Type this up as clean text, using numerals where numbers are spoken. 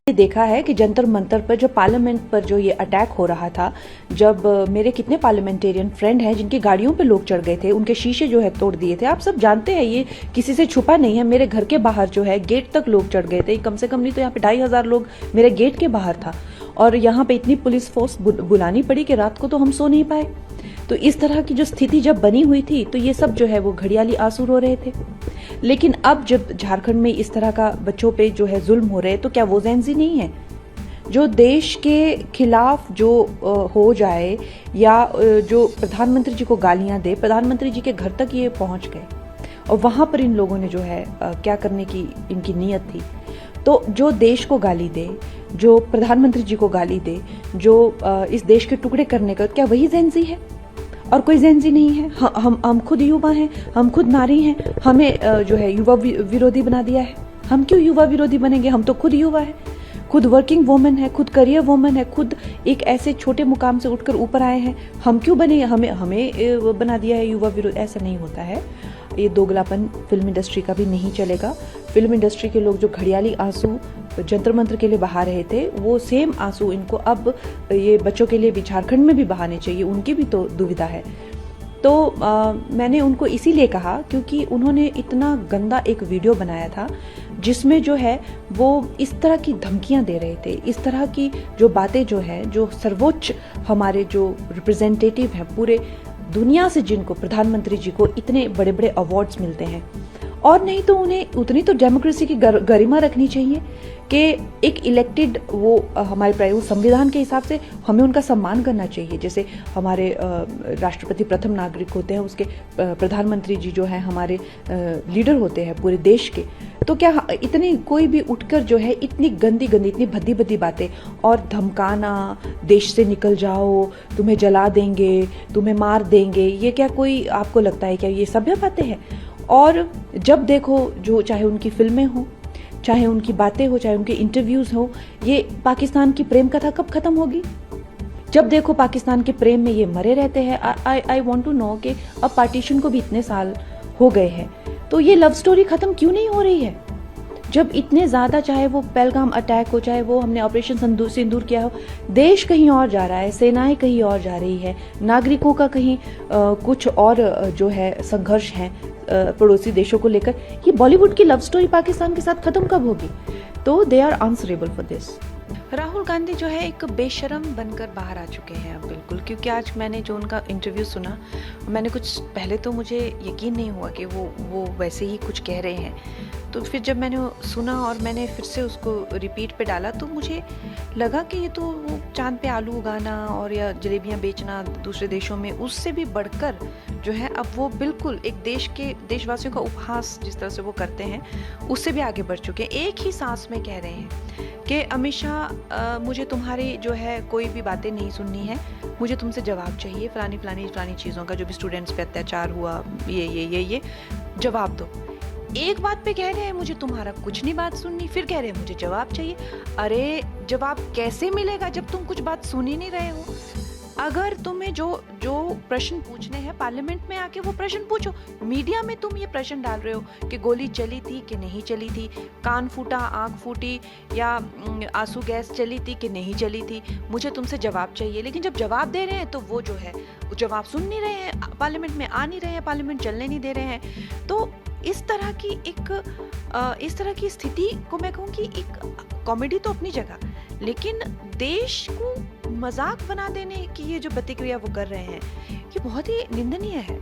देखा है कि जंतर मंतर पर जो पार्लियामेंट पर जो ये अटैक हो रहा था, जब मेरे कितने पार्लियामेंटेरियन फ्रेंड हैं जिनकी गाड़ियों पे लोग चढ़ गए थे, उनके शीशे जो है तोड़ दिए थे। आप सब जानते हैं, ये किसी से छुपा नहीं है। मेरे घर के बाहर जो है गेट तक लोग चढ़ गए थे। कम से कम नहीं तो यहाँ पे 2,500 लोग मेरे गेट के बाहर था, और यहाँ पे इतनी पुलिस फोर्स बुलानी पड़ी कि रात को तो हम सो नहीं पाए। तो इस तरह की जो स्थिति जब बनी हुई थी, तो ये सब जो है वो घड़ियाली आंसू रो रहे थे। लेकिन अब जब झारखंड में इस तरह का बच्चों पे जो है जुल्म हो रहे हैं, तो क्या वो जेंजी नहीं है? जो देश के खिलाफ जो हो जाए, या जो प्रधानमंत्री जी को गालियां दे, प्रधानमंत्री जी के घर तक ये पहुंच गए, और वहां पर इन लोगों ने जो है क्या करने की इनकी नीयत थी। तो जो देश को गाली दे, जो प्रधानमंत्री जी को गाली दे, जो इस देश के टुकड़े करने का, क्या वही जेंजी है? और कोई जेंजी नहीं है। हम खुद युवा हैं, हम खुद नारी हैं, हमें जो है युवा विरोधी बना दिया है। हम क्यों युवा विरोधी बनेंगे? हम तो खुद युवा है, खुद वर्किंग वुमन है, खुद करियर वुमन है, खुद एक ऐसे छोटे मुकाम से उठकर ऊपर आए हैं। हम क्यों बने? हमें बना दिया है युवा विरोधी। ऐसा नहीं होता है। ये दोगलापन फिल्म इंडस्ट्री का भी नहीं चलेगा। फिल्म इंडस्ट्री के लोग जो घड़ियाली आंसू जंतर मंतर के लिए बहा रहे थे, वो सेम आंसू इनको अब ये बच्चों के लिए भी झारखंड में भी बहाने चाहिए। उनकी भी तो दुविधा है। तो मैंने उनको इसीलिए कहा क्योंकि उन्होंने इतना गंदा एक वीडियो बनाया था, जिसमें जो है वो इस तरह की धमकियां दे रहे थे, इस तरह की जो बातें जो है, जो सर्वोच्च हमारे जो रिप्रेजेंटेटिव हैं पूरे दुनिया से, जिनको प्रधानमंत्री जी को इतने बड़े बड़े अवार्ड्स मिलते हैं, और नहीं तो उन्हें उतनी तो डेमोक्रेसी की गरिमा रखनी चाहिए कि एक इलेक्टेड वो हमारे संविधान के हिसाब से हमें उनका सम्मान करना चाहिए। जैसे हमारे राष्ट्रपति प्रथम नागरिक होते हैं, उसके प्रधानमंत्री जी जो है हमारे लीडर होते हैं पूरे देश के। तो क्या इतनी कोई भी उठकर जो है इतनी गंदी गंदी, इतनी भद्दी भद्दी बातें और धमकाना, देश से निकल जाओ, तुम्हें जला देंगे, तुम्हें मार देंगे, ये क्या कोई आपको लगता है क्या ये सभ्य बातें हैं? और जब देखो, जो चाहे उनकी फिल्में हो, चाहे उनकी बातें हो, चाहे उनके इंटरव्यूज हो, ये पाकिस्तान की प्रेम कथा कब खत्म होगी? जब देखो पाकिस्तान के प्रेम में ये मरे रहते हैं। आई वांट टू नो कि अब पार्टीशन को भी इतने साल हो गए हैं, तो ये लव स्टोरी खत्म क्यों नहीं हो रही है? जब इतने ज्यादा, चाहे वो पहलगाम अटैक हो, चाहे वो हमने ऑपरेशन सिंदूर किया हो, देश कहीं और जा रहा है, सेनाएं कहीं और जा रही है, नागरिकों का कहीं कुछ और जो है संघर्ष है पड़ोसी देशों को लेकर। ये बॉलीवुड की लव स्टोरी पाकिस्तान के साथ खत्म कब होगी? तो they are answerable for this. Rahul Gandhi जो है एक बेशरम बनकर बाहर आ चुके हैं अब बिल्कुल, क्योंकि आज मैंने जो उनका इंटरव्यू सुना, मैंने कुछ पहले तो मुझे यकीन नहीं हुआ कि वो वैसे ही कुछ कह रहे हैं। तो फिर जब मैंने सुना और मैंने फिर से उसको रिपीट पे डाला, तो मुझे लगा कि ये तो वो चांद पे आलू उगाना और या जलेबियां बेचना दूसरे देशों में, उससे भी बढ़कर जो है अब वो बिल्कुल एक देशवासियों का उपहास जिस तरह से वो करते हैं, उससे भी आगे बढ़ चुके हैं। एक ही सांस में कह रहे हैं कि अमित शाह, मुझे तुम्हारी जो है कोई भी बातें नहीं सुननी है, मुझे तुमसे जवाब चाहिए, फलानी चीज़ों का, जो भी स्टूडेंट्स पे अत्याचार हुआ, ये जवाब दो। एक बात पे कह रहे हैं मुझे तुम्हारा कुछ नहीं बात सुननी, फिर कह रहे हैं मुझे जवाब चाहिए। अरे जवाब कैसे मिलेगा जब तुम कुछ बात सुन ही नहीं रहे हो? अगर तुम्हें जो प्रश्न पूछने हैं, पार्लियामेंट में आके वो प्रश्न पूछो। मीडिया में तुम ये प्रश्न डाल रहे हो कि गोली चली थी कि नहीं चली थी, कान फूटा, आंख फूटी, या आंसू गैस चली थी कि नहीं चली थी, मुझे तुमसे जवाब चाहिए। लेकिन जब जवाब दे रहे हैं तो वो जो है वो जवाब सुन नहीं रहे हैं, पार्लियामेंट में आ नहीं रहे हैं, पार्लियामेंट चलने नहीं दे रहे हैं। तो इस तरह की स्थिति को मैं कहूँ कि एक कॉमेडी तो अपनी जगह, लेकिन देश को मजाक बना देने की ये जो प्रतिक्रिया वो कर रहे हैं, ये बहुत ही निंदनीय है।